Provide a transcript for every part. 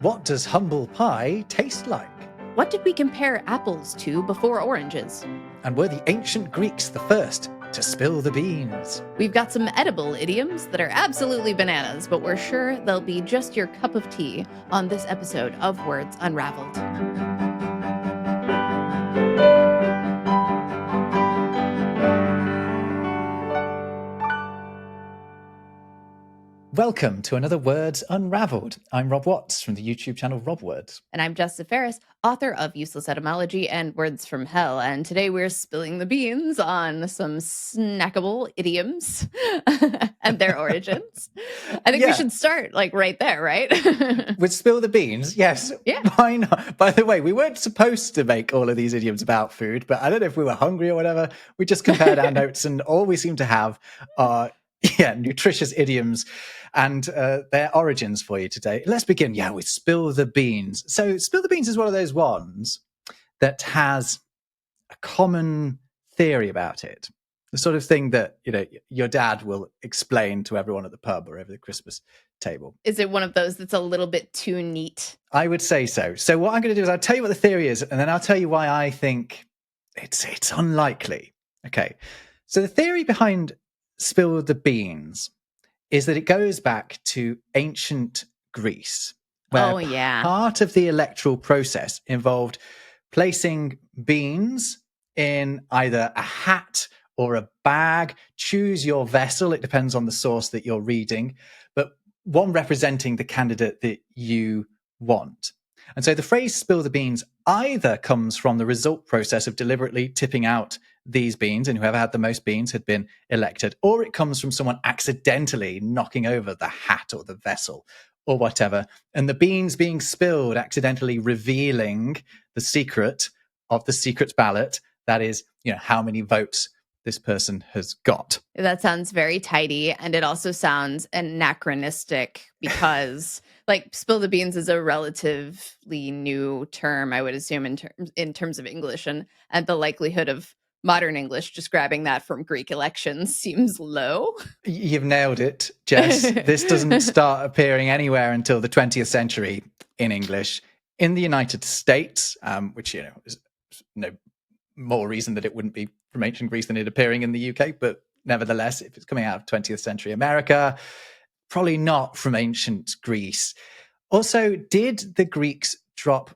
What does humble pie taste like? What did we compare apples to before oranges? And were the ancient Greeks the first to spill the beans? We've got some edible idioms that are absolutely bananas, but we're sure they'll be just your cup of tea on this episode of Words Unravelled. Welcome to another Words Unravelled. I'm Rob Watts from the YouTube channel Rob Words. And I'm Jess Ferris, author of Useless Etymology and Words from Hell. And today we're spilling the beans on some snackable idioms and their origins. I think we should start right there, right? With spill the beans, yes. Yeah. Why not? By the way, we weren't supposed to make all of these idioms about food, but I don't know if we were hungry or whatever. We just compared our notes, and all we seem to have are nutritious idioms and their origins for you today. Let's begin, with spill the beans. So spill the beans is one of those ones that has a common theory about it. The sort of thing that, your dad will explain to everyone at the pub or over the Christmas table. Is it one of those that's a little bit too neat? I would say so. So what I'm going to do is I'll tell you what the theory is, and then I'll tell you why I think it's unlikely. Okay. So the theory behind spill the beans is that it goes back to ancient Greece, where part of the electoral process involved placing beans in either a hat or a bag. Choose your vessel. It depends on the source that you're reading, but one representing the candidate that you want. And so the phrase spill the beans either comes from the result process of deliberately tipping out these beans, and whoever had the most beans had been elected, or it comes from someone accidentally knocking over the hat or the vessel or whatever, and the beans being spilled accidentally revealing the secret of the secret ballot. That is, how many votes this person has got. That sounds very tidy, and it also sounds anachronistic because spill the beans is a relatively new term, I would assume, in terms of English, and the likelihood of modern English just grabbing that from Greek elections seems low. You've nailed it, Jess. This doesn't start appearing anywhere until the 20th century in English. In the United States, which, is no more reason that it wouldn't be from ancient Greece than it appearing in the UK, but nevertheless, if it's coming out of 20th century America, probably not from ancient Greece. Also, did the Greeks drop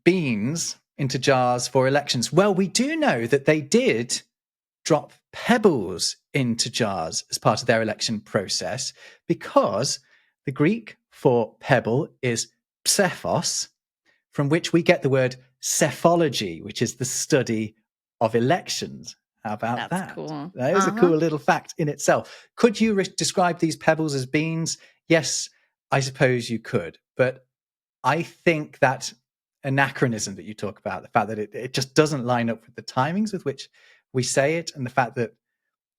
beans into jars for elections? Well, we do know that they did drop pebbles into jars as part of their election process, because the Greek for pebble is psephos, from which we get the word psephology, which is the study of elections. How about that? Cool. That is a cool little fact in itself. Could you describe these pebbles as beans? Yes, I suppose you could. But I think that anachronism that you talk about, the fact that it just doesn't line up with the timings with which we say it, and the fact that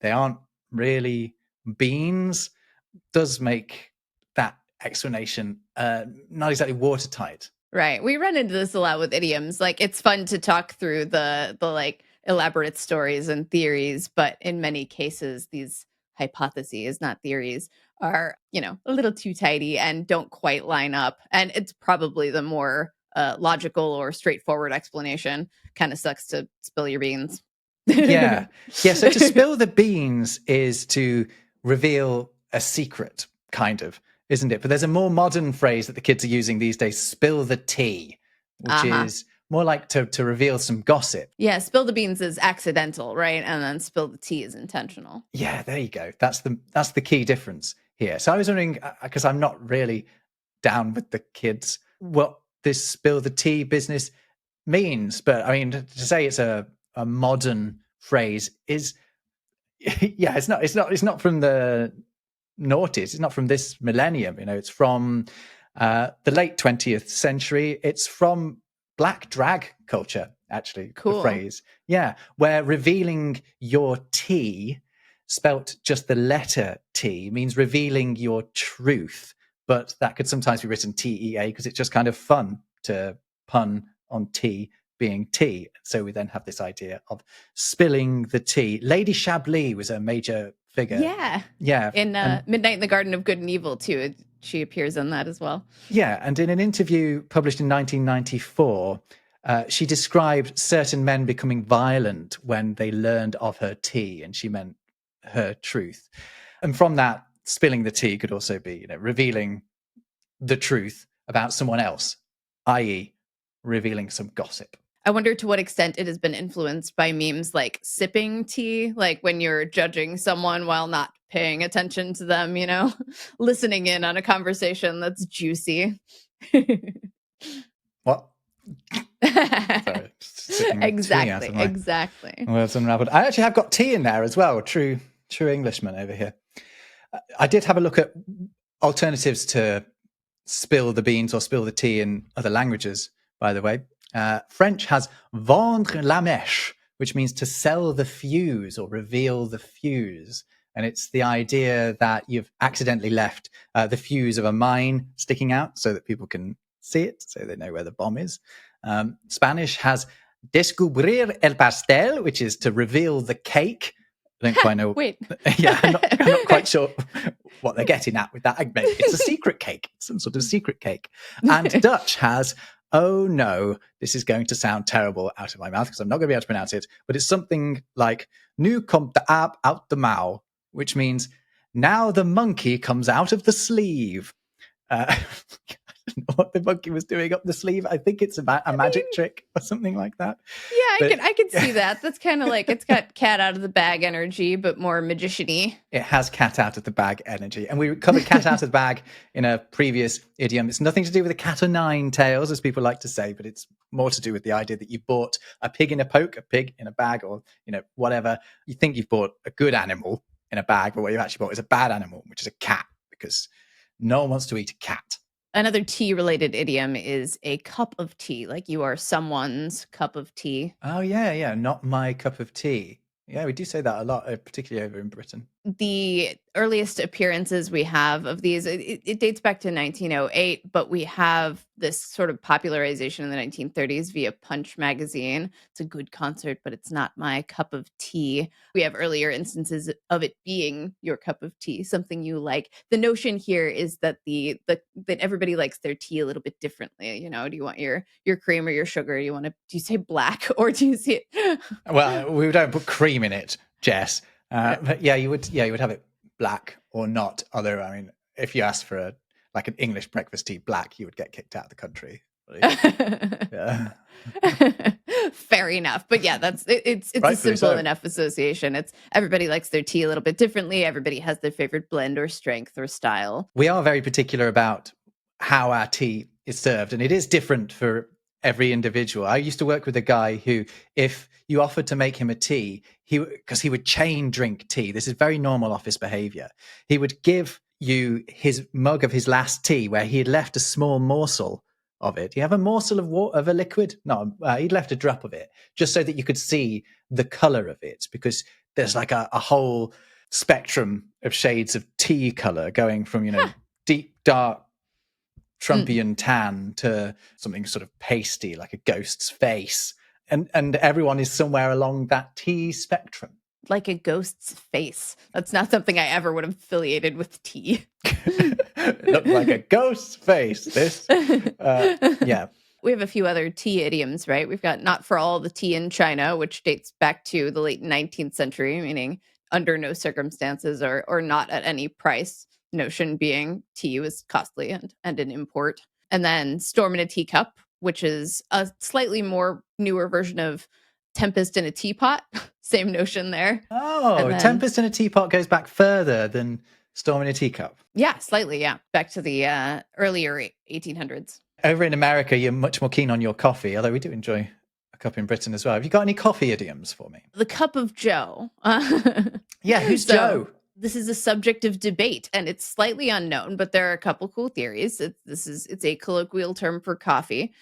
they aren't really beans, does make that explanation not exactly watertight. Right. We run into this a lot with idioms. It's fun to talk through the elaborate stories and theories, but in many cases, these hypotheses, not theories, are, a little too tidy and don't quite line up. And it's probably the more logical or straightforward explanation. Kind of sucks to spill your beans. Yeah. So to spill the beans is to reveal a secret, kind of, isn't it? But there's a more modern phrase that the kids are using these days, spill the tea, which is more like to reveal some gossip. Yeah, spill the beans is accidental, right? And then spill the tea is intentional. Yeah, there you go. That's the key difference here. So I was wondering, because I'm not really down with the kids, what this spill the tea business means. But I mean, to say it's a modern phrase is, it's not from the noughties. It's not from this millennium. It's from the late 20th century. It's from Black drag culture, actually. Cool. The phrase. Yeah, where revealing your tea, spelt just the letter T, means revealing your truth. But that could sometimes be written TEA because it's just kind of fun to pun on tea being tea. So we then have this idea of spilling the tea. Lady Chablis was a major figure. Yeah. In Midnight in the Garden of Good and Evil, too. she appears in that as well. Yeah, and in an interview published in 1994, she described certain men becoming violent when they learned of her tea, and she meant her truth. And from that, spilling the tea could also be, revealing the truth about someone else, i.e., revealing some gossip. I wonder to what extent it has been influenced by memes like sipping tea, like when you're judging someone while not paying attention to them, listening in on a conversation that's juicy. What? Sorry, Exactly. Exactly. Words Unravelled. I actually have got tea in there as well. True Englishman over here. I did have a look at alternatives to spill the beans or spill the tea in other languages, by the way. French has vendre la mèche, which means to sell the fuse or reveal the fuse. And it's the idea that you've accidentally left the fuse of a mine sticking out so that people can see it, so they know where the bomb is. Spanish has descubrir el pastel, which is to reveal the cake. I don't quite know. Wait. Yeah, I'm not quite sure what they're getting at with that. It's a secret cake, some sort of secret cake. And Dutch has, oh no, this is going to sound terrible out of my mouth because I'm not going to be able to pronounce it, but it's something like nu komt de aap uit de mouw, which means now the monkey comes out of the sleeve. I don't know what the monkey was doing up the sleeve. I think it's about a magic trick or something like that. Yeah, I can see that. That's kind of like it's got cat out of the bag energy, but more magician-y. It has cat out of the bag energy. And we covered cat out of the bag in a previous idiom. It's nothing to do with the cat o' nine tails, as people like to say, but it's more to do with the idea that you bought a pig in a poke, a pig in a bag, or whatever. You think you've bought a good animal in a bag, but what you've actually bought is a bad animal, which is a cat, because no one wants to eat a cat. Another tea-related idiom is a cup of tea, like you are someone's cup of tea. Oh, yeah. Not my cup of tea. Yeah, we do say that a lot, particularly over in Britain. The earliest appearances we have of these, it dates back to 1908, but we have this sort of popularization in the 1930s via Punch magazine. It's a good concert, but it's not my cup of tea. We have earlier instances of it being your cup of tea, something you like. The notion here is that that everybody likes their tea a little bit differently. Do you want your cream or your sugar? Do you say black or do you see it? Well, we don't put cream in it, Jess. But yeah, you would have it black or not. Although, I mean, if you asked for an English breakfast tea black, you would get kicked out of the country. Yeah. Fair enough. But yeah, it's a simple enough association. It's everybody likes their tea a little bit differently. Everybody has their favorite blend or strength or style. We are very particular about how our tea is served, and it is different for every individual. I used to work with a guy who, if you offered to make him a tea, because he would chain drink tea. This is very normal office behavior. He would give you his mug of his last tea where he had left a small morsel of it. You have a morsel of water, of a liquid? No, he'd left a drop of it just so that you could see the color of it, because there's like a whole spectrum of shades of tea color going from, deep, dark, Trumpian tan to something sort of pasty, like a ghost's face. And everyone is somewhere along that tea spectrum. Like a ghost's face. That's not something I ever would have affiliated with tea. It looked like a ghost's face. This, yeah. We have a few other tea idioms, right? We've got not for all the tea in China, which dates back to the late 19th century, meaning under no circumstances or not at any price. Notion being tea was costly and an import. And then storm in a teacup, which is a slightly more newer version of tempest in a teapot. Same notion there. Oh, tempest in a teapot goes back further than storm in a teacup. Yeah, slightly, yeah. Back to the earlier 1800s. Over in America, you're much more keen on your coffee, although we do enjoy a cup in Britain as well. Have you got any coffee idioms for me? The cup of Joe. Yeah, who's Joe? This is a subject of debate, and it's slightly unknown, but there are a couple cool theories. It's a colloquial term for coffee,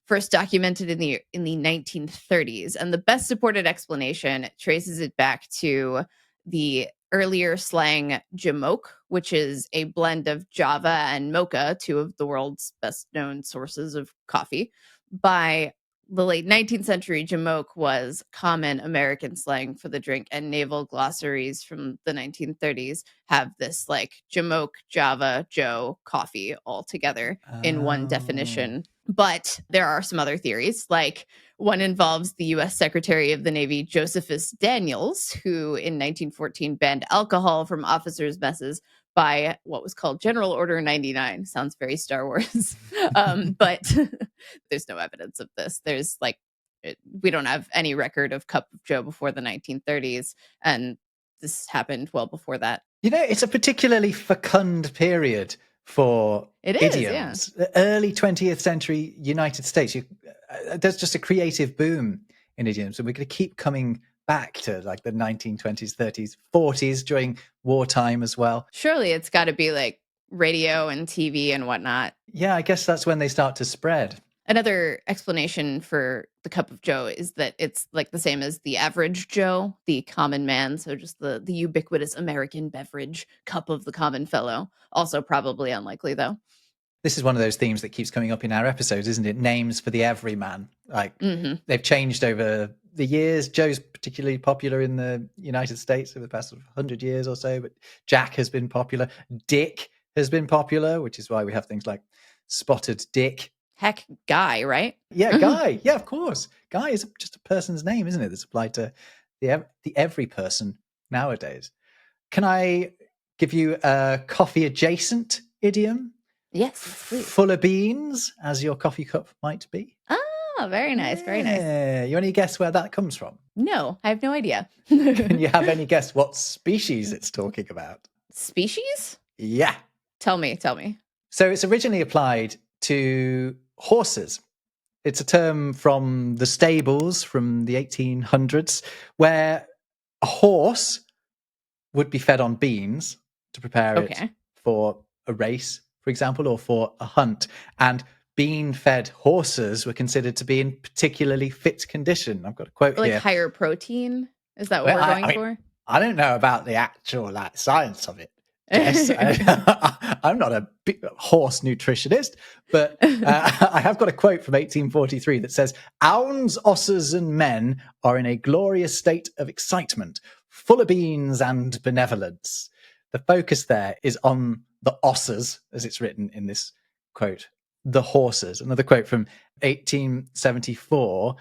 first documented in the 1930s, and the best supported explanation traces it back to the earlier slang jamoke, which is a blend of Java and mocha, two of the world's best known sources of coffee, by the late 19th century, jamoke was common American slang for the drink, and naval glossaries from the 1930s have this like jamoke, Java, Joe, coffee all together in one definition. But there are some other theories, like one involves the U.S. Secretary of the Navy, Josephus Daniels, who in 1914 banned alcohol from officers' messes by what was called General Order 99. Sounds very Star Wars. But there's no evidence of this. There's like, we don't have any record of Cup of Joe before the 1930s. And this happened well before that. You know, it's a particularly fecund period for idioms. Yeah. The early 20th century United States, there's just a creative boom in idioms. And we're going to keep coming back to like the 1920s, 30s, 40s during wartime as well. Surely it's got to be like radio and TV and whatnot. Yeah, I guess that's when they start to spread. Another explanation for the Cup of Joe is that it's like the same as the average Joe, the common man. So just the ubiquitous American beverage, cup of the common fellow. Also probably unlikely, though. This is one of those themes that keeps coming up in our episodes, isn't it? Names for the everyman. Like they've changed over the years. Joe's particularly popular in the United States over the past 100 years or so, but Jack has been popular. Dick has been popular, which is why we have things like Spotted Dick. Heck, Guy, right? Yeah, Guy. Yeah, of course. Guy is just a person's name, isn't it? That's applied to the every person nowadays. Can I give you a coffee adjacent idiom? Yes, please. Full of beans, as your coffee cup might be. Oh, very nice, very nice. You want to guess where that comes from? No, I have no idea. Can you have any guess what species it's talking about? Species? Yeah. Tell me. So it's originally applied to horses. It's a term from the stables from the 1800s, where a horse would be fed on beans to prepare it for a race, for example, or for a hunt. And bean-fed horses were considered to be in particularly fit condition. I've got a quote like here. Higher protein? Is that what we're going for? I don't know about the actual science of it. Yes, I'm not a horse nutritionist, but I have got a quote from 1843 that says, "Hounds, osses, and men are in a glorious state of excitement, full of beans and benevolence." The focus there is on the osses, as it's written in this quote, the horses. Another quote from 1874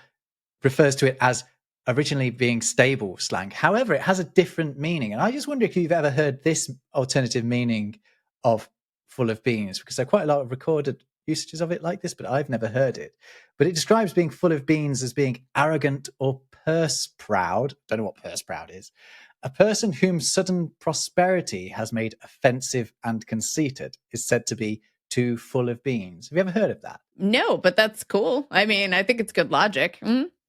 refers to it as originally being stable slang. However, it has a different meaning. And I just wonder if you've ever heard this alternative meaning of full of beans, because there are quite a lot of recorded usages of it like this, but I've never heard it. But it describes being full of beans as being arrogant or purse proud. Don't know what purse proud is. A person whom sudden prosperity has made offensive and conceited is said to be too full of beans. Have you ever heard of that? No, but that's cool. I mean, I think it's good logic.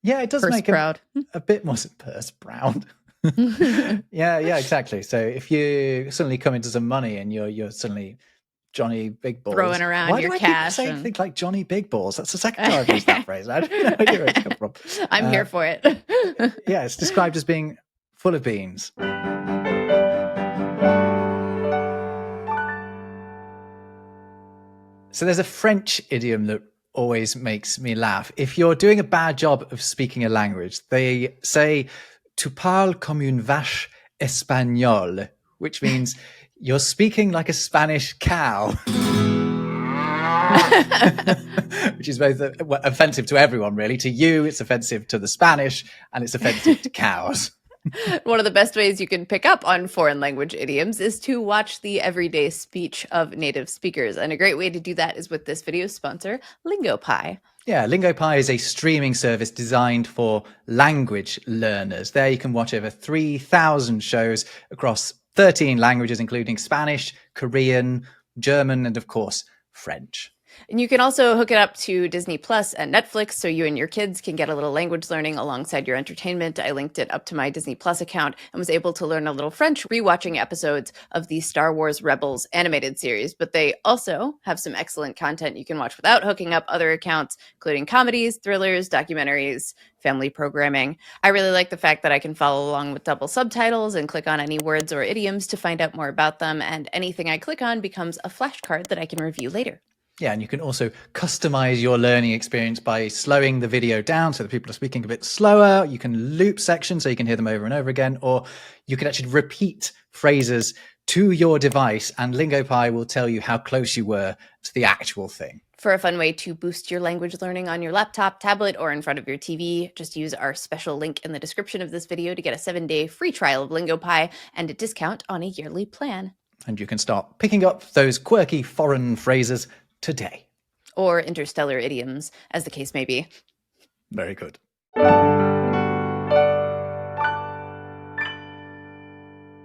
Yeah, it does purse make proud. A bit more purse proud. yeah, exactly. So if you suddenly come into some money and you're suddenly Johnny Big Balls, throwing around why your do I cash, keep saying things like Johnny Big Balls? That's the second time I've used that phrase. I don't know where it's come from. I'm here for it. Yeah, it's described as being full of beans. So there's a French idiom that always makes me laugh. If you're doing a bad job of speaking a language, they say, "Tu parles comme une vache espagnole," which means you're speaking like a Spanish cow. Which is both offensive to everyone, really. To you, it's offensive to the Spanish, and it's offensive to cows. One of the best ways you can pick up on foreign language idioms is to watch the everyday speech of native speakers. And a great way to do that is with this video sponsor, LingoPie. Yeah, LingoPie is a streaming service designed for language learners. There you can watch over 3,000 shows across 13 languages, including Spanish, Korean, German, and of course, French. And you can also hook it up to Disney Plus and Netflix so you and your kids can get a little language learning alongside your entertainment. I linked it up to my Disney Plus account and was able to learn a little French rewatching episodes of the Star Wars Rebels animated series. But they also have some excellent content you can watch without hooking up other accounts, including comedies, thrillers, documentaries, family programming. I really like the fact that I can follow along with double subtitles and click on any words or idioms to find out more about them. And anything I click on becomes a flashcard that I can review later. Yeah, and you can also customize your learning experience by slowing the video down so that people are speaking a bit slower. You can loop sections so you can hear them over and over again, or you can actually repeat phrases to your device, and LingoPie will tell you how close you were to the actual thing. For a fun way to boost your language learning on your laptop, tablet, or in front of your TV, just use our special link in the description of this video to get a 7-day free trial of LingoPie and a discount on a yearly plan. And you can start picking up those quirky foreign phrases today. Or interstellar idioms, as the case may be. Very good.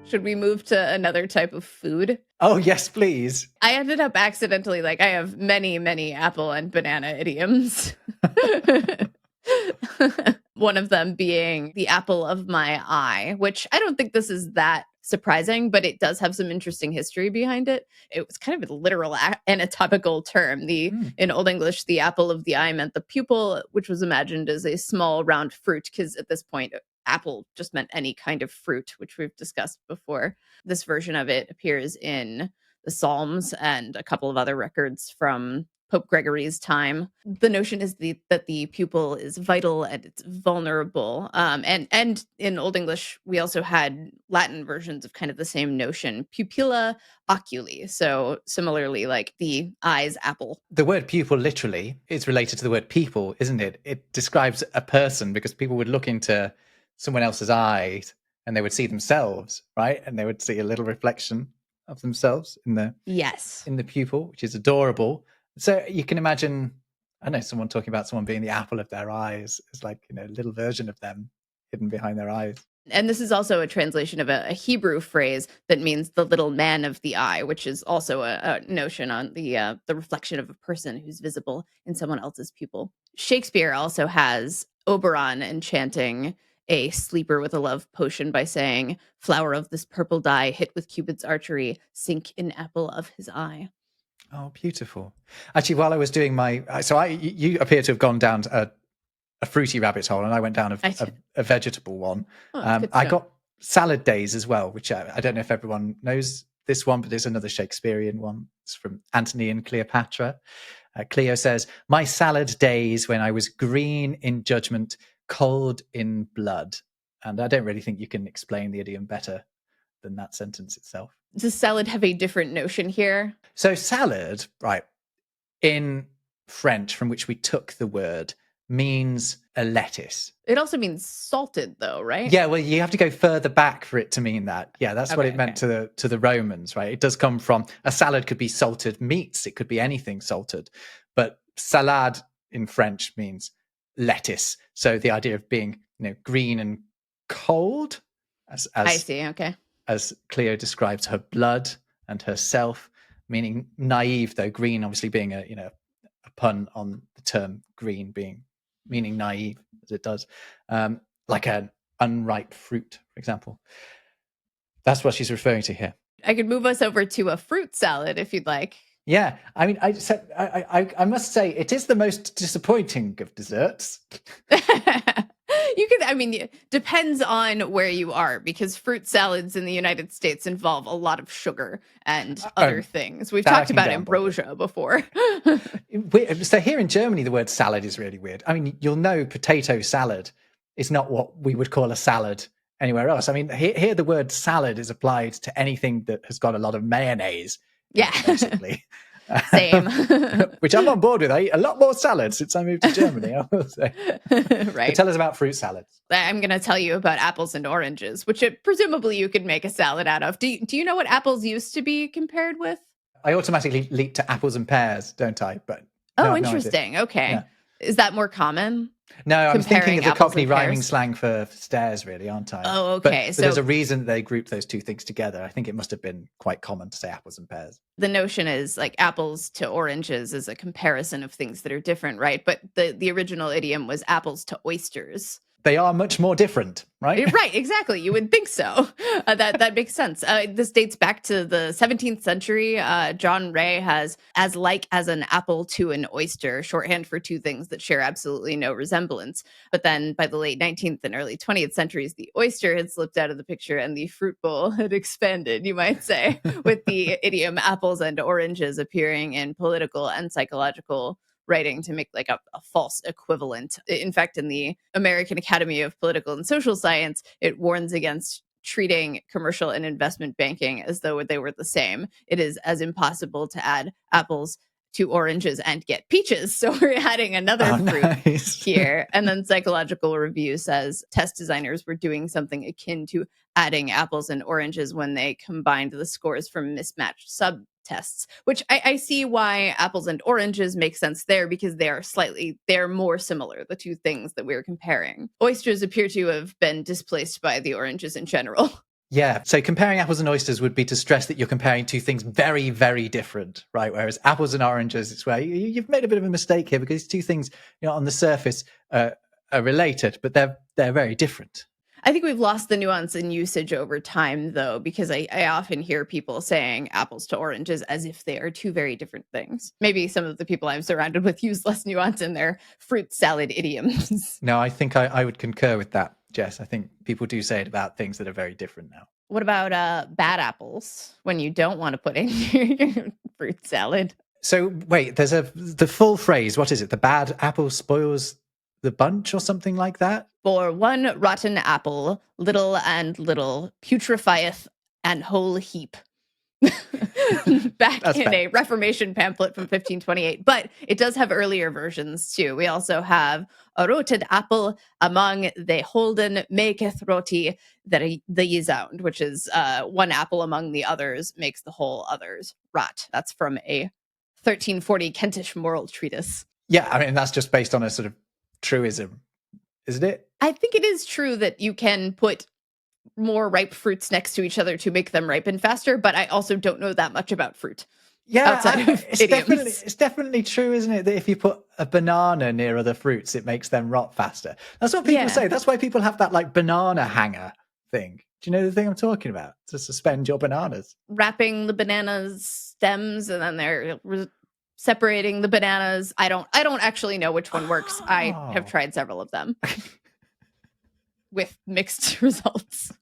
Should we move to another type of food? Oh, yes, please. I ended up accidentally, I have many, many apple and banana idioms. One of them being the apple of my eye, which I don't think this is that surprising, but it does have some interesting history behind it. It was kind of a literal anatomical term. In Old English, the apple of the eye meant the pupil, which was imagined as a small round fruit, because at this point, apple just meant any kind of fruit, which we've discussed before. This version of it appears in the Psalms and a couple of other records from Pope Gregory's time. The notion is that the pupil is vital and it's vulnerable. And in Old English, we also had Latin versions of kind of the same notion, pupilla oculi. So similarly, like the eye's apple. The word pupil literally is related to the word people, isn't it? It describes a person, because people would look into someone else's eyes and they would see themselves, right? And they would see a little reflection of themselves in the pupil, which is adorable. So you can imagine, I know, someone talking about someone being the apple of their eyes. It's like, a little version of them hidden behind their eyes. And this is also a translation of a Hebrew phrase that means the little man of the eye, which is also a notion on the reflection of a person who's visible in someone else's pupil. Shakespeare also has Oberon enchanting a sleeper with a love potion by saying, "Flower of this purple dye, hit with Cupid's archery, sink in apple of his eye." Oh, beautiful. Actually, while I was doing you appear to have gone down a fruity rabbit hole, and I went down a vegetable one. I got salad days as well, which I don't know if everyone knows this one, but there's another Shakespearean one. It's from Antony and Cleopatra. Cleo says, "My salad days when I was green in judgment, cold in blood." And I don't really think you can explain the idiom better than that sentence itself. Does salad have a different notion here? So salad, right, in French, from which we took the word, means a lettuce. It also means salted, though, right? Yeah, well, you have to go further back for it to mean that. Yeah, that's what it meant to the Romans, right? It does come from, a salad could be salted meats, it could be anything salted, but salade in French means lettuce. So the idea of being, green and cold, as I see. Okay. As Cleo describes her blood and herself, meaning naive, though green obviously being a pun on the term green meaning naive, as it does, like an unripe fruit, for example. That's what she's referring to here. I could move us over to a fruit salad if you'd like. Yeah, I mean, I must say it is the most disappointing of desserts. Depends on where you are, because fruit salads in the United States involve a lot of sugar and other things. We've talked about ambrosia before. So here in Germany, the word salad is really weird. I mean, you'll know potato salad is not what we would call a salad anywhere else. I mean, here the word salad is applied to anything that has got a lot of mayonnaise. Yeah. Basically. Same. Which I'm on board with. I eat a lot more salad since I moved to Germany, I will say. Right. But tell us about fruit salads. I'm going to tell you about apples and oranges, which presumably you could make a salad out of. Do you know what apples used to be compared with? I automatically leap to apples and pears, don't I? But interesting. Okay. Yeah. Is that more common? No, I'm thinking of the Cockney rhyming slang for stairs, really, aren't I? Oh, okay. But there's a reason they grouped those two things together. I think it must have been quite common to say apples and pears. The notion is like apples to oranges is a comparison of things that are different, right? But the original idiom was apples to oysters. They are much more different, right? Right, exactly. You would think so. That makes sense. This dates back to the 17th century. John Ray has as like as an apple to an oyster, shorthand for two things that share absolutely no resemblance. But then by the late 19th and early 20th centuries, the oyster had slipped out of the picture and the fruit bowl had expanded, you might say, with the idiom apples and oranges appearing in political and psychological writing to make like a false equivalent. In fact, in the American Academy of Political and Social Science, it warns against treating commercial and investment banking as though they were the same. It is as impossible to add apples to oranges and get peaches. So we're adding another fruit nice. here. And then Psychological Review says test designers were doing something akin to adding apples and oranges when they combined the scores from mismatched subtests, which I see why apples and oranges make sense there because they're more similar, the two things that we're comparing. Oysters appear to have been displaced by the oranges in general. Yeah. So comparing apples and oysters would be to stress that you're comparing two things very, very different, right? Whereas apples and oranges, it's where you've made a bit of a mistake here because two things, on the surface are related, but they're very different. I think we've lost the nuance in usage over time, though, because I often hear people saying apples to oranges as if they are two very different things. Maybe some of the people I'm surrounded with use less nuance in their fruit salad idioms. No, I think I would concur with that, Jess. I think people do say it about things that are very different now. What about bad apples when you don't want to put in your fruit salad? So wait, there's the full phrase. What is it? The bad apple spoils the bunch or something like that? For one rotten apple, little and little, putrefieth an whole heap. Back in a Reformation pamphlet from 1528. But it does have earlier versions too. We also have a rotted apple among the holden maketh roti the yesound, which is one apple among the others makes the whole others rot. That's from a 1340 Kentish moral treatise. Yeah, I mean, that's just based on a sort of truism, isn't it? I think it is true that you can put more ripe fruits next to each other to make them ripen faster, but I also don't know that much about fruit. Yeah, it's definitely true, isn't it? That if you put a banana near other fruits, it makes them rot faster. That's what people say. That's why people have that like banana hanger thing. Do you know the thing I'm talking about? To suspend your bananas. Wrapping the banana's stems and then they're separating the bananas. I don't actually know which one works. I have tried several of them with mixed results.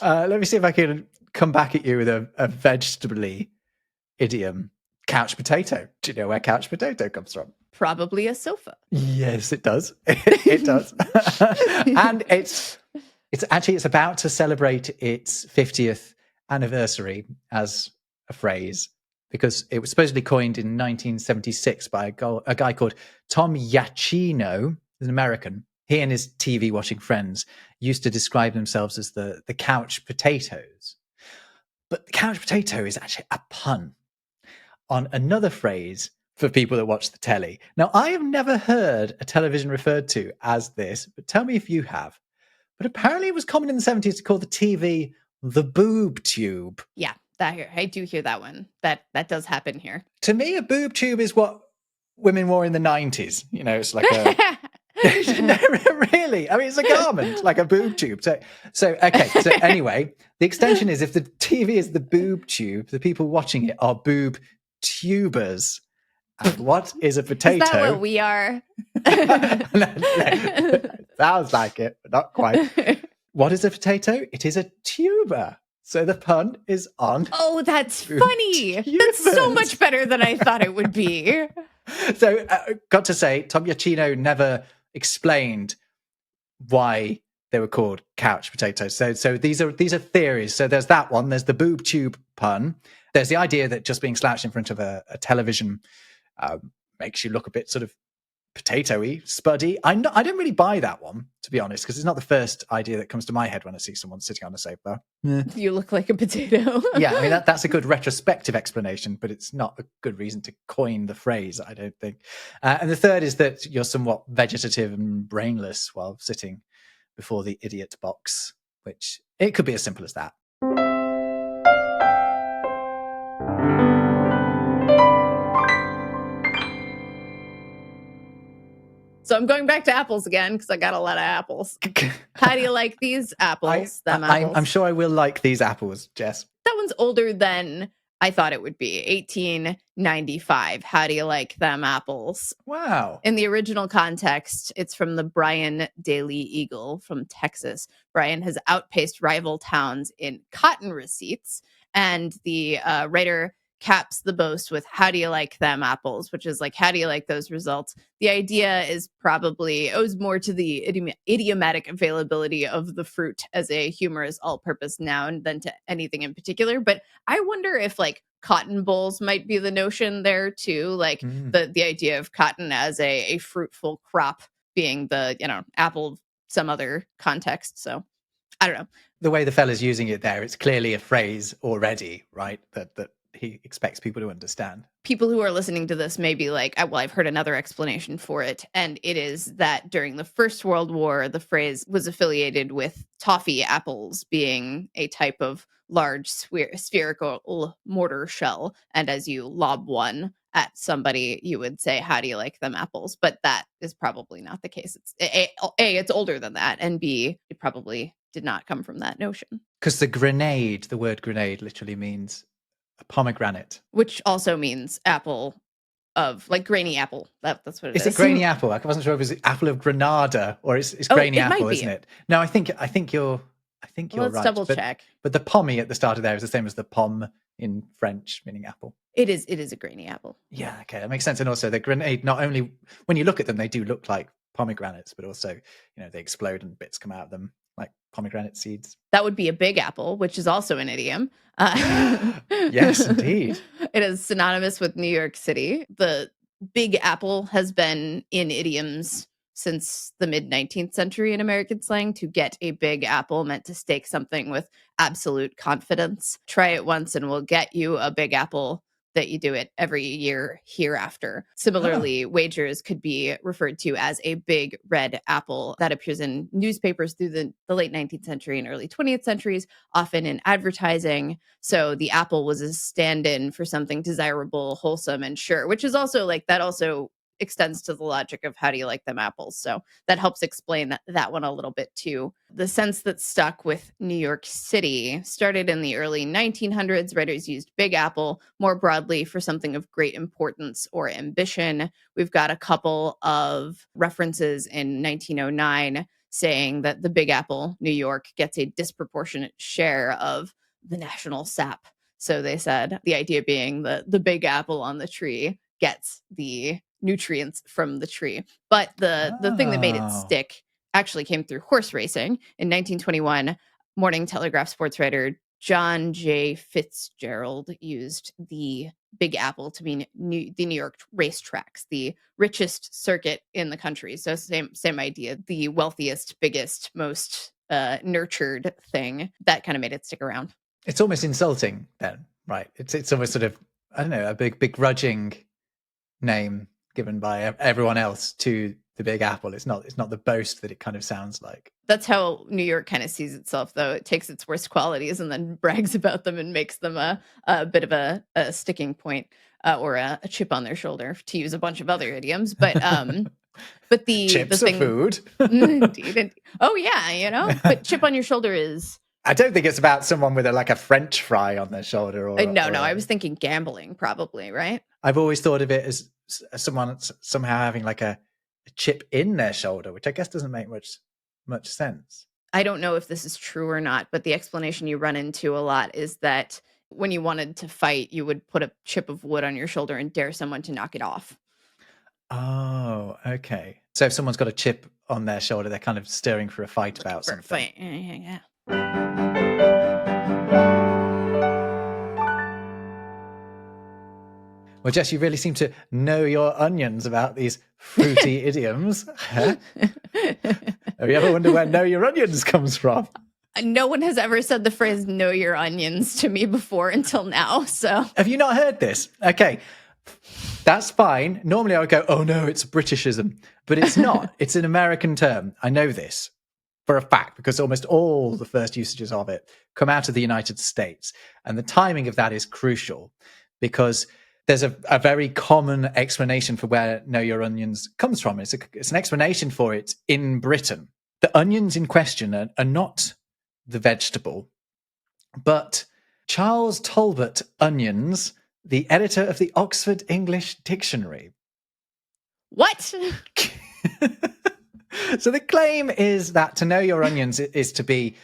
Let me see if I can come back at you with a vegetable-y idiom. Couch potato. Do you know where couch potato comes from? Probably a sofa. Yes, it does. It does. And it's about to celebrate its 50th anniversary as a phrase, because it was supposedly coined in 1976 by a guy called Tom Yachino, an American. He and his TV watching friends used to describe themselves as the couch potatoes. But the couch potato is actually a pun on another phrase for people that watch the telly. Now, I have never heard a television referred to as this, but tell me if you have. But apparently it was common in the 70s to call the TV the boob tube. Yeah. I do hear that one. That does happen here. To me, a boob tube is what women wore in the 90s. It's like a... No, really? I mean, it's a garment, like a boob tube. So anyway, the extension is if the TV is the boob tube, the people watching it are boob tubers. And what is a potato? Is that what we are? No. Sounds like it, but not quite. What is a potato? It is a tuber. So the pun is on. Oh, that's funny. Tubers. That's so much better than I thought it would be. So, got to say, Tom Yachino never explained why they were called couch potatoes. So these are theories. So there's that one. There's the boob tube pun. There's the idea that just being slouched in front of a television makes you look a bit sort of potato-y, spuddy. I don't really buy that one, to be honest, because it's not the first idea that comes to my head when I see someone sitting on a sofa. You look like a potato. Yeah, I mean, that's a good retrospective explanation, but it's not a good reason to coin the phrase, I don't think. And the third is that you're somewhat vegetative and brainless while sitting before the idiot box, which it could be as simple as that. So I'm going back to apples again because I got a lot of apples. How do you like these apples? Apples. I'm sure I will like these apples, Jess. That one's older than I thought it would be. 1895. How do you like them apples? Wow. In the original context, it's from the Bryan Daily Eagle from Texas. Bryan has outpaced rival towns in cotton receipts, and the writer caps the boast with "How do you like them apples?" which is like, "How do you like those results?" The idea is probably owes more to the idiomatic availability of the fruit as a humorous all-purpose noun than to anything in particular. But I wonder if like cotton bolls might be the notion there too, like the idea of cotton as a fruitful crop being the apple some other context. So I don't know. The way the fella's using it there, it's clearly a phrase already, right? That he expects people to understand. People who are listening to this may be like, well, I've heard another explanation for it. And it is that during the First World War, the phrase was affiliated with toffee apples being a type of large spherical mortar shell. And as you lob one at somebody, you would say, "How do you like them apples?" But that is probably not the case. It's A, it's older than that. And B, it probably did not come from that notion. Because the word grenade literally means a pomegranate. Which also means apple of, like, grainy apple. That's what it is. Is it grainy apple? I wasn't sure if it was apple of Granada or it's grainy apple, isn't it? No, I think you're right. Let's double check. But the pommy at the start of there is the same as the pomme in French, meaning apple. It is a grainy apple. Yeah, okay, that makes sense. And also the grenade, not only when you look at them, they do look like pomegranates, but also, they explode and bits come out of them like pomegranate seeds. That would be a big apple, which is also an idiom. Yes, indeed. It is synonymous with New York City. The Big Apple has been in idioms since the mid-19th century in American slang. To get a big apple meant to stake something with absolute confidence. Try it once and we'll get you a big apple, that you do it every year hereafter. Similarly, wagers could be referred to as a big red apple. That appears in newspapers through the late 19th century and early 20th centuries, often in advertising. So the apple was a stand-in for something desirable, wholesome, and sure, which is also like, that also extends to the logic of how do you like them apples. So that helps explain that one a little bit too. The sense that stuck with New York City started in the early 1900s. Writers used Big Apple more broadly for something of great importance or ambition. We've got a couple of references in 1909 saying that the Big Apple, New York, gets a disproportionate share of the national sap. So they said, the idea being the big apple on the tree gets the nutrients from the tree. But the thing that made it stick actually came through horse racing. In 1921, Morning Telegraph sports writer John J. Fitzgerald used the Big Apple to mean the New York racetracks, the richest circuit in the country. So same idea, the wealthiest, biggest, most nurtured thing. That kind of made it stick around. It's almost insulting then, right? It's almost sort of, I don't know, a big begrudging name given by everyone else to the Big Apple. It's not the boast that it kind of sounds like. That's how New York kind of sees itself, though. It takes its worst qualities and then brags about them and makes them a bit of a sticking point or a chip on their shoulder, to use a bunch of other idioms. But the chips the thing, are food. indeed. Oh yeah, but chip on your shoulder is. I don't think it's about someone with a French fry on their shoulder. No. I was thinking gambling, probably, right? I've always thought of it as someone somehow having like a chip in their shoulder, which I guess doesn't make much sense. I don't know if this is true or not, but the explanation you run into a lot is that when you wanted to fight, you would put a chip of wood on your shoulder and dare someone to knock it off. Oh, okay. So if someone's got a chip on their shoulder, they're kind of stirring for a fight about something. Fight. Yeah. Well, Jess, you really seem to know your onions about these fruity idioms. Have you ever wondered where know your onions comes from? No one has ever said the phrase know your onions to me before until now. So have you not heard this? Okay, that's fine. Normally I would go, oh no, it's a Britishism. But it's not. It's an American term. I know this for a fact because almost all the first usages of it come out of the United States. And the timing of that is crucial because there's a very common explanation for where know your onions comes from. It's an explanation for it in Britain. The onions in question are not the vegetable, but Charles Talbot Onions, the editor of the Oxford English Dictionary. What? So the claim is that to know your onions is to be,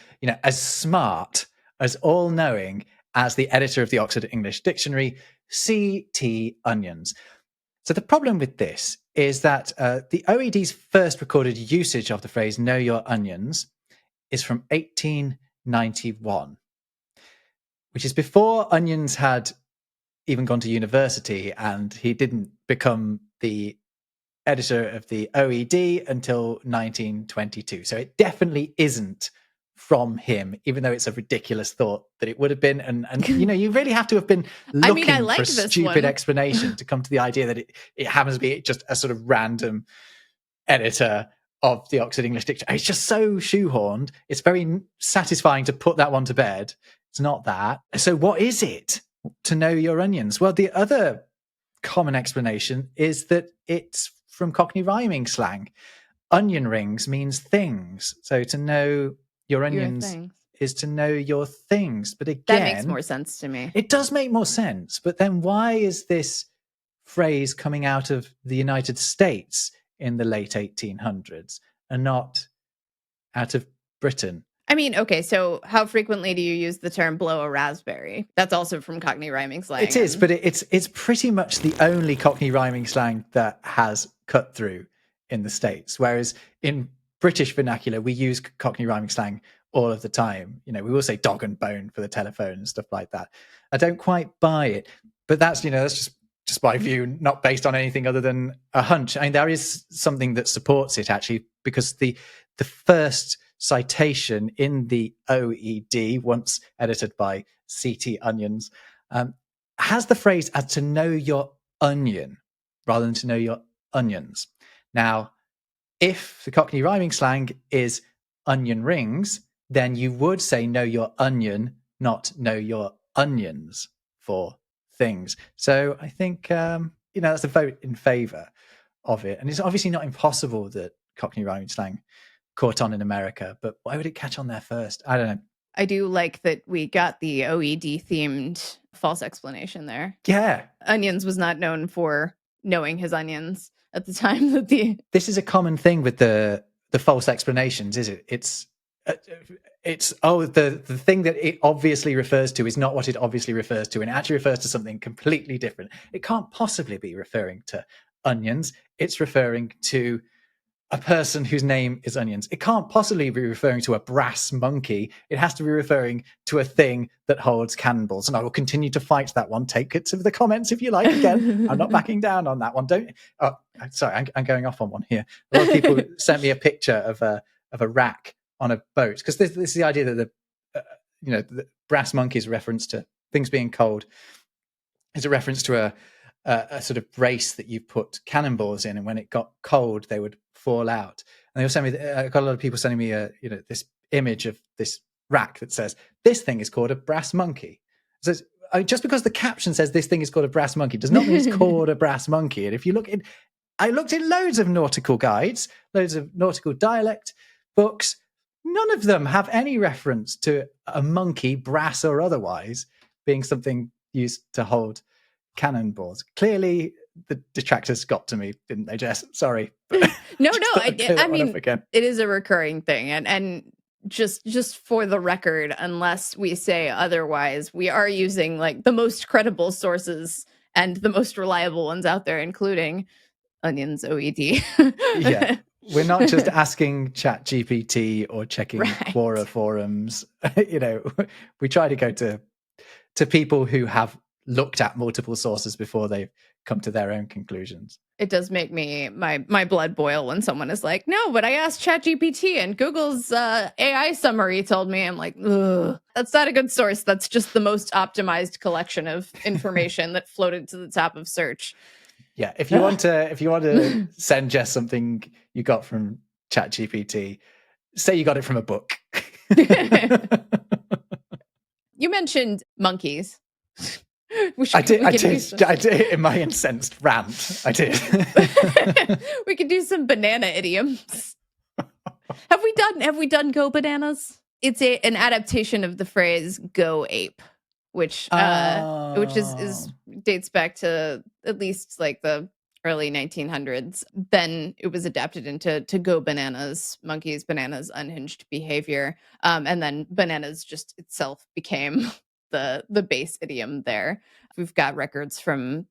as smart, as all-knowing as the editor of the Oxford English Dictionary, C.T. Onions. So the problem with this is that the OED's first recorded usage of the phrase know your onions is from 1891, which is before Onions had even gone to university, and he didn't become the editor of the OED until 1922. So it definitely isn't from him, even though it's a ridiculous thought that it would have been. And you really have to have been looking I like for a this stupid one. explanation to come to the idea that it happens to be just a sort of random editor of the Oxford English Dictionary. It's just so shoehorned. It's very satisfying to put that one to bed. It's not that. So what is it to know your onions? Well, the other common explanation is that it's from Cockney rhyming slang. Onion rings means things. So to know your onions is to know your things. But again, that makes more sense to me. It does make more sense. But then why is this phrase coming out of the United States in the late 1800s and not out of Britain? I mean, okay, so how frequently do you use the term blow a raspberry? That's also from Cockney rhyming slang. It is, but it's pretty much the only Cockney rhyming slang that has cut through in the States. Whereas in British vernacular, we use Cockney rhyming slang all of the time. We will say dog and bone for the telephone and stuff like that. I don't quite buy it, but that's just my view, not based on anything other than a hunch. I mean, there is something that supports it, actually, because the first citation in the OED, once edited by C.T. Onions, has the phrase as to know your onion rather than to know your onions. Now, if the Cockney rhyming slang is onion rings, then you would say know your onion, not know your onions for things. So I think, that's a vote in favour of it. And it's obviously not impossible that Cockney rhyming slang caught on in America, but why would it catch on there first? I don't know. I do like that we got the OED themed false explanation there. Yeah. Onions was not known for knowing his onions at the time that This is a common thing with the false explanations, is it? It's the thing that it obviously refers to is not what it obviously refers to, and it actually refers to something completely different. It can't possibly be referring to onions. It's referring to a person whose name is Onions. It can't possibly be referring to a brass monkey. It has to be referring to a thing that holds cannonballs. And I will continue to fight that one. Take it to the comments if you like. Again, I'm not backing down on that one. Sorry, I'm going off on one here. A lot of people sent me a picture of a rack on a boat, because this is the idea that the brass monkey is a reference to things being cold. It's a reference to a sort of brace that you put cannonballs in, and when it got cold, they would fall out. And they were sending me, I got a lot of people sending me this image of this rack that says this thing is called a brass monkey. So just because the caption says this thing is called a brass monkey does not mean it's called a brass monkey. And if you look in, I looked in loads of nautical guides, loads of nautical dialect books. None of them have any reference to a monkey, brass or otherwise, being something used to hold cannonballs. Clearly the detractors got to me, didn't they, Jess? Sorry. No, I mean, it is a recurring thing, and just for the record, unless we say otherwise, we are using like the most credible sources and the most reliable ones out there, including Onions OED. Yeah, we're not just asking ChatGPT or checking Quora forums. We try to go to people who have looked at multiple sources before they've come to their own conclusions. It does make me my blood boil when someone is like, no, but I asked ChatGPT and Google's AI summary told me. I'm like, ugh, that's not a good source. That's just the most optimized collection of information that floated to the top of search. Yeah, if you want to send Jess something you got from ChatGPT, say you got it from a book. You mentioned monkeys. I did in my incensed rant. I did. We could do some banana idioms. Have we done go bananas? It's an adaptation of the phrase "go ape," which is dates back to at least like the early 1900s. Then it was adapted into to go bananas, monkeys, bananas, unhinged behavior, and then bananas just itself became the base idiom there. We've got records from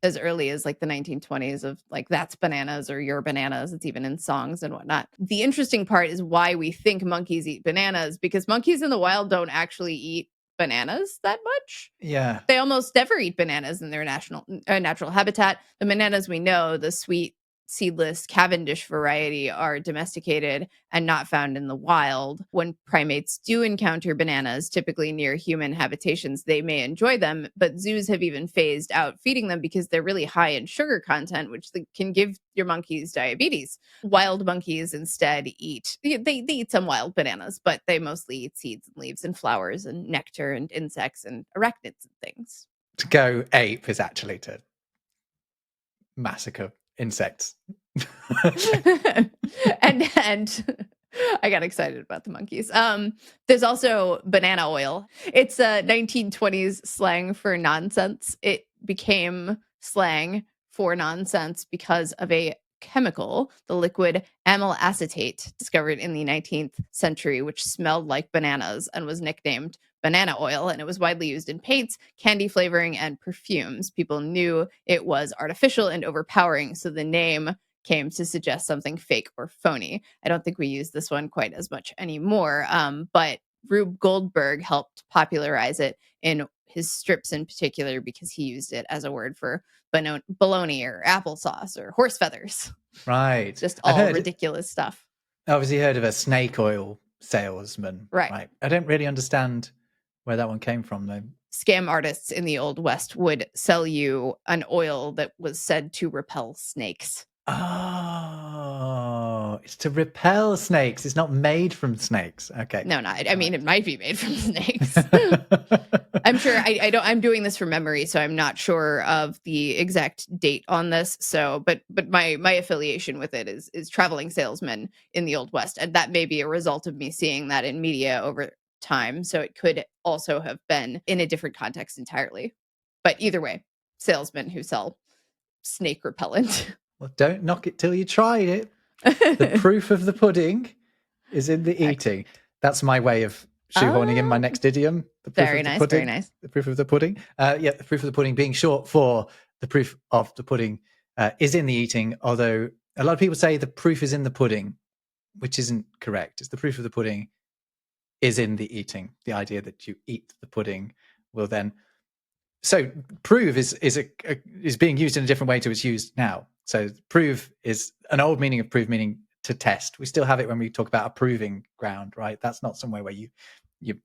as early as like the 1920s of like that's bananas or you're bananas. It's even in songs and whatnot. The interesting part is why we think monkeys eat bananas, because monkeys in the wild don't actually eat bananas that much. Yeah. They almost never eat bananas in their natural habitat. The bananas we know, the sweet seedless Cavendish variety, are domesticated and not found in the wild. When primates do encounter bananas, typically near human habitations, they may enjoy them, but zoos have even phased out feeding them because they're really high in sugar content, which can give your monkeys diabetes. Wild monkeys instead they eat some wild bananas, but they mostly eat seeds and leaves and flowers and nectar and insects and arachnids and things. To go ape is actually to massacre insects. and I got excited about the monkeys. There's also banana oil. It's a 1920s slang for nonsense. It became slang for nonsense because of a chemical, the liquid amyl acetate, discovered in the 19th century, which smelled like bananas and was nicknamed banana oil. And it was widely used in paints, candy flavoring, and perfumes. People knew it was artificial and overpowering, so the name came to suggest something fake or phony. I don't think we use this one quite as much anymore, but Rube Goldberg helped popularize it in his strips in particular because he used it as a word for bologna or applesauce or horse feathers. Right. Just all ridiculous stuff. Obviously heard of a snake oil salesman. Right. I don't really understand where that one came from, though. Scam artists in the Old West would sell you an oil that was said to repel snakes. Oh, it's to repel snakes. It's not made from snakes. Okay. No, I mean, it might be made from snakes. I'm sure I'm doing this from memory, so I'm not sure of the exact date on this. So, but my affiliation with it is traveling salesmen in the Old West. And that may be a result of me seeing that in media over time. So it could also have been in a different context entirely. But either way, salesmen who sell snake repellent. Well, don't knock it till you tried it. The proof of the pudding is in the eating. That's my way of shoehorning in my next idiom. The proof Very of the nice, pudding, very nice. The proof of the pudding. The proof of the pudding being short for the proof of the pudding is in the eating, although a lot of people say the proof is in the pudding, which isn't correct. It's the proof of the pudding is in the eating. The idea that you eat the pudding will then... So prove is being used in a different way to it's used now. So prove is an old meaning of prove, meaning to test. We still have it when we talk about a proving ground, right? That's not somewhere where you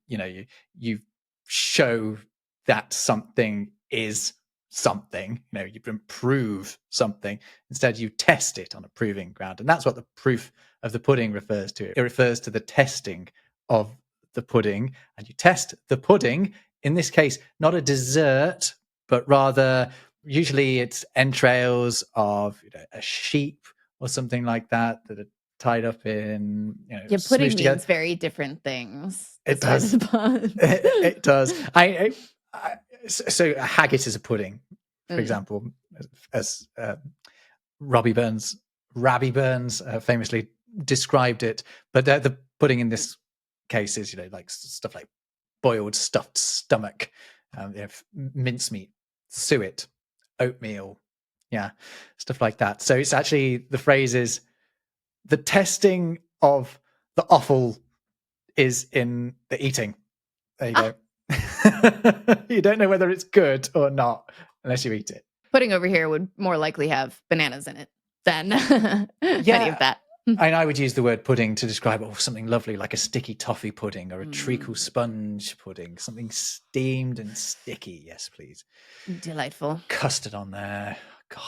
show that something is something. You can prove something. Instead, you test it on a proving ground, and that's what the proof of the pudding refers to. It refers to the testing of the pudding, and you test the pudding. In this case, not a dessert, but rather usually it's entrails of a sheep or something like that are tied up in. Pudding means very different things. It does. It does. So a haggis is a pudding, for example, as Rabbi Burns famously described it. But the pudding in this case is like stuff like boiled stuffed stomach, mincemeat, suet, oatmeal, stuff like that. So it's actually, the phrase is the testing of the offal is in the eating. There you go. You don't know whether it's good or not unless you eat it. Pudding over here would more likely have bananas in it than any of that. And I would use the word pudding to describe something lovely, like a sticky toffee pudding or a treacle sponge pudding, something steamed and sticky. Yes, please. Delightful. Custard on there. God,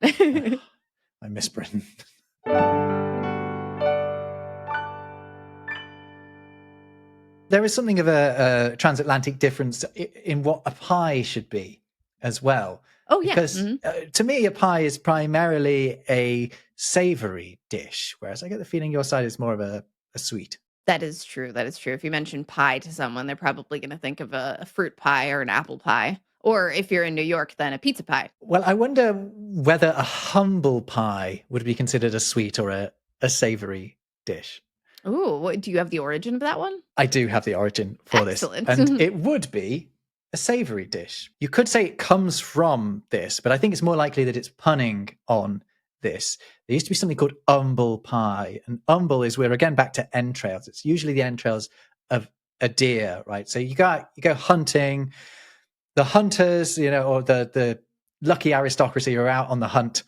I miss Britain. there is something of a transatlantic difference in what a pie should be as well. Oh, yeah. Because to me, a pie is primarily a savory dish, whereas I get the feeling your side is more of a sweet. That is true. That is true. If you mention pie to someone, they're probably going to think of a fruit pie or an apple pie. Or if you're in New York, then a pizza pie. Well, I wonder whether a humble pie would be considered a sweet or a savory dish. Ooh, do you have the origin of that one? I do have the origin for Excellent. this. And it would be a savory dish. You could say it comes from this, but I think it's more likely that it's punning on this. There used to be something called umble pie. And umble is, we're again back to entrails. It's usually the entrails of a deer, right? So you go hunting. The hunters, or the lucky aristocracy are out on the hunt.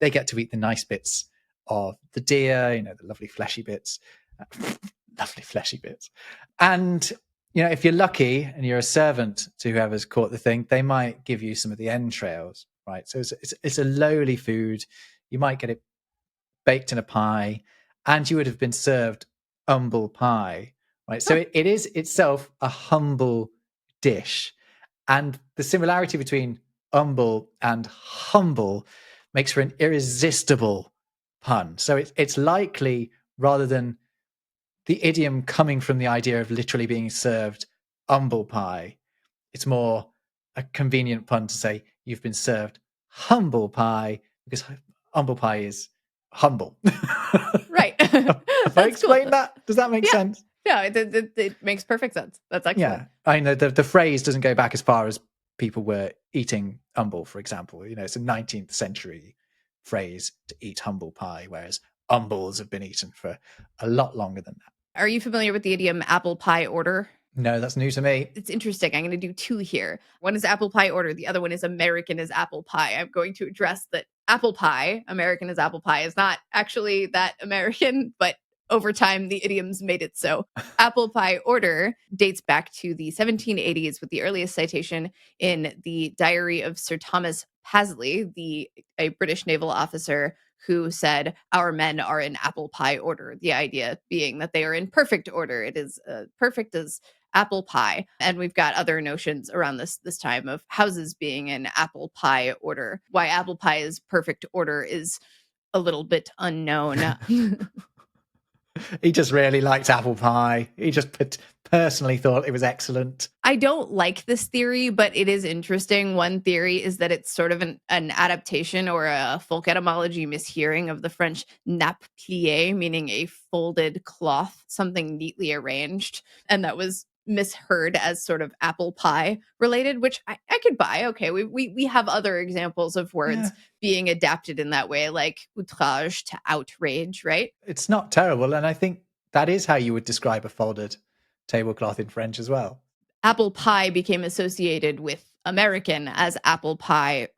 They get to eat the nice bits of the deer, the lovely fleshy bits. Lovely fleshy bits. And, if you're lucky and you're a servant to whoever's caught the thing, they might give you some of the entrails, right? So it's a lowly food. You might get it baked in a pie, and you would have been served umble pie, right? So it is itself a humble dish. And the similarity between umble and humble makes for an irresistible pun. So it's likely, rather than the idiom coming from the idea of literally being served umble pie, it's more a convenient pun to say you've been served humble pie, because humble pie is humble. Right. Have I explained that? Does that make sense? Yeah, it makes perfect sense. That's excellent. Yeah, I know the phrase doesn't go back as far as people were eating umble, for example. It's a 19th century phrase to eat humble pie, whereas umbles have been eaten for a lot longer than that. Are you familiar with the idiom apple pie order? No, that's new to me. It's interesting. I'm going to do two here. One is apple pie order. The other one is American is apple pie. I'm going to address that apple pie, American is apple pie, is not actually that American, but over time, the idioms made it so. Apple pie order dates back to the 1780s, with the earliest citation in the diary of Sir Thomas Pasley, a British naval officer who said, "Our men are in apple pie order." The idea being that they are in perfect order. It is perfect as apple pie. And we've got other notions around this time of houses being in apple pie order. Why apple pie is perfect order is a little bit unknown. He just really liked apple pie. He just personally thought it was excellent. I don't like this theory, but it is interesting. One theory is that it's sort of an adaptation or a folk etymology mishearing of the French nappe pliée, meaning a folded cloth, something neatly arranged. And that was misheard as sort of apple pie related, which I could buy. Okay, we have other examples of words being adapted in that way, like outrage to outrage, right? It's not terrible, and I think that is how you would describe a folded tablecloth in French as well. Apple pie became associated with American as apple pie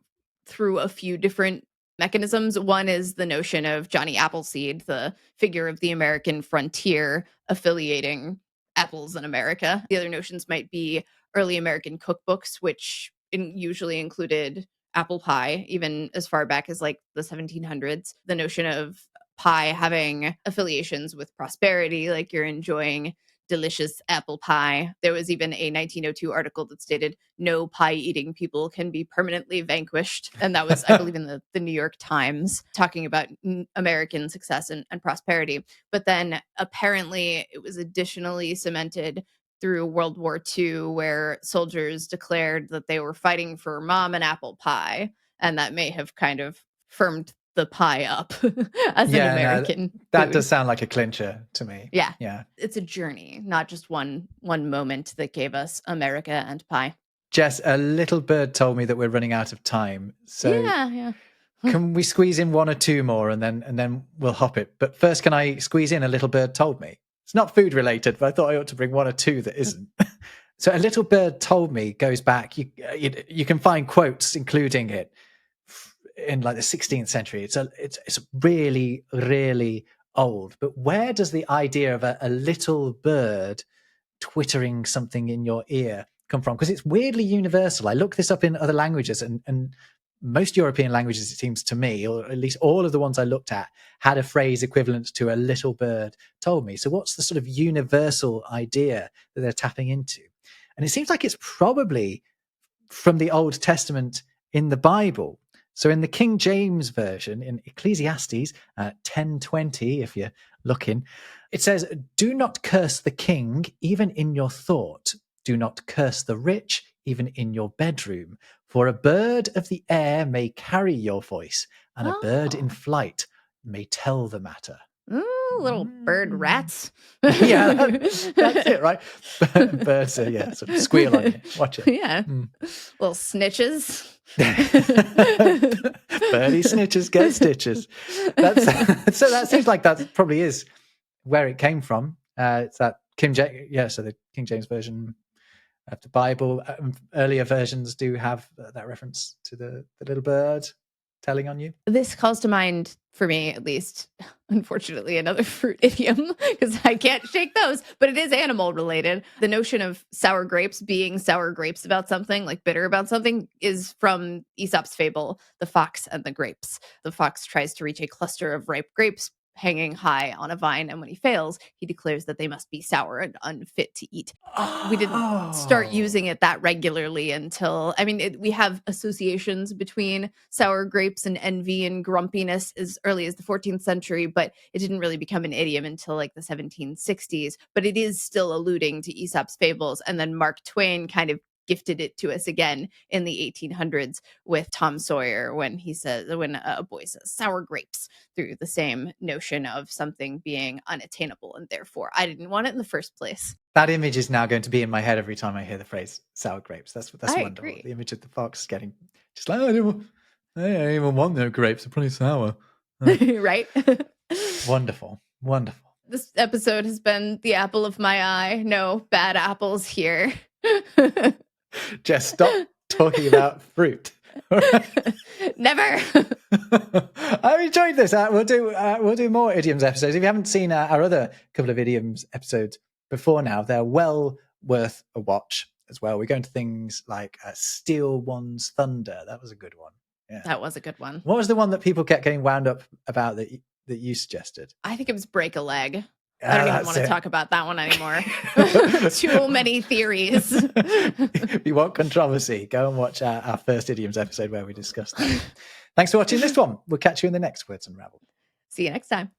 through a few different mechanisms. One is the notion of Johnny Appleseed, the figure of the American frontier, affiliating apples in America. The other notions might be early American cookbooks, which usually included apple pie, even as far back as like the 1700s. The notion of pie having affiliations with prosperity, like you're enjoying delicious apple pie. There was even a 1902 article that stated no pie eating people can be permanently vanquished. And that was, I believe, in the New York Times, talking about American success and prosperity. But then apparently it was additionally cemented through World War II, where soldiers declared that they were fighting for mom and apple pie. And that may have kind of firmed the pie up as an American. That does sound like a clincher to me. Yeah. It's a journey, not just one moment that gave us America and pie. Jess, a little bird told me that we're running out of time. So yeah. Can we squeeze in one or two more and then we'll hop it? But first, can I squeeze in a little bird told me? It's not food related, but I thought I ought to bring one or two that isn't. So a little bird told me goes back. You can find quotes including it in like the 16th century. It's really, really old. But where does the idea of a little bird twittering something in your ear come from? Because it's weirdly universal. I looked this up in other languages, and most European languages, it seems to me, or at least all of the ones I looked at, had a phrase equivalent to "a little bird told me." So what's the sort of universal idea that they're tapping into? And it seems like it's probably from the Old Testament in the Bible. So in the King James Version, in Ecclesiastes 10:20, if you're looking, it says, "Do not curse the king, even in your thought. Do not curse the rich, even in your bedroom. For a bird of the air may carry your voice, and a bird in flight may tell the matter." Ooh, little bird rats. Yeah, that's it, right? Birds, sort of squeal on you. Watch it. Yeah. Little snitches. Birdie snitches get stitches. So that seems like that probably is where it came from. It's that so the King James Version of the Bible. Earlier versions do have that reference to the little bird telling on you. This calls to mind, for me at least, unfortunately, another fruit idiom, because I can't shake those, but it is animal related. The notion of sour grapes being sour grapes about something, like bitter about something, is from Aesop's fable, The Fox and the Grapes. The fox tries to reach a cluster of ripe grapes hanging high on a vine, and when he fails, he declares that they must be sour and unfit to eat. We didn't start using it that regularly until, we have associations between sour grapes and envy and grumpiness as early as the 14th century, but it didn't really become an idiom until like the 1760s. But it is still alluding to Aesop's fables, and then Mark Twain kind of gifted it to us again in the 1800s with Tom Sawyer when a boy says sour grapes, through the same notion of something being unattainable and therefore I didn't want it in the first place. That image is now going to be in my head every time I hear the phrase sour grapes. That's I wonderful. agree. The image of the fox getting just like, I don't even want no grapes. They're probably sour. Right? Wonderful. This episode has been the apple of my eye. No bad apples here. Just stop talking about fruit. Never. I've enjoyed this. We'll do more idioms episodes. If you haven't seen our other couple of idioms episodes before now, they're well worth a watch as well. We go into things like steal one's thunder. That was a good one. Yeah, that was a good one. What was the one that people kept getting wound up about that you suggested? I think it was break a leg. I don't even want to talk about that one anymore. Too many theories. If you want controversy, go and watch our first idioms episode where we discussed that. Thanks for watching this one. We'll catch you in the next Words Unravelled. See you next time.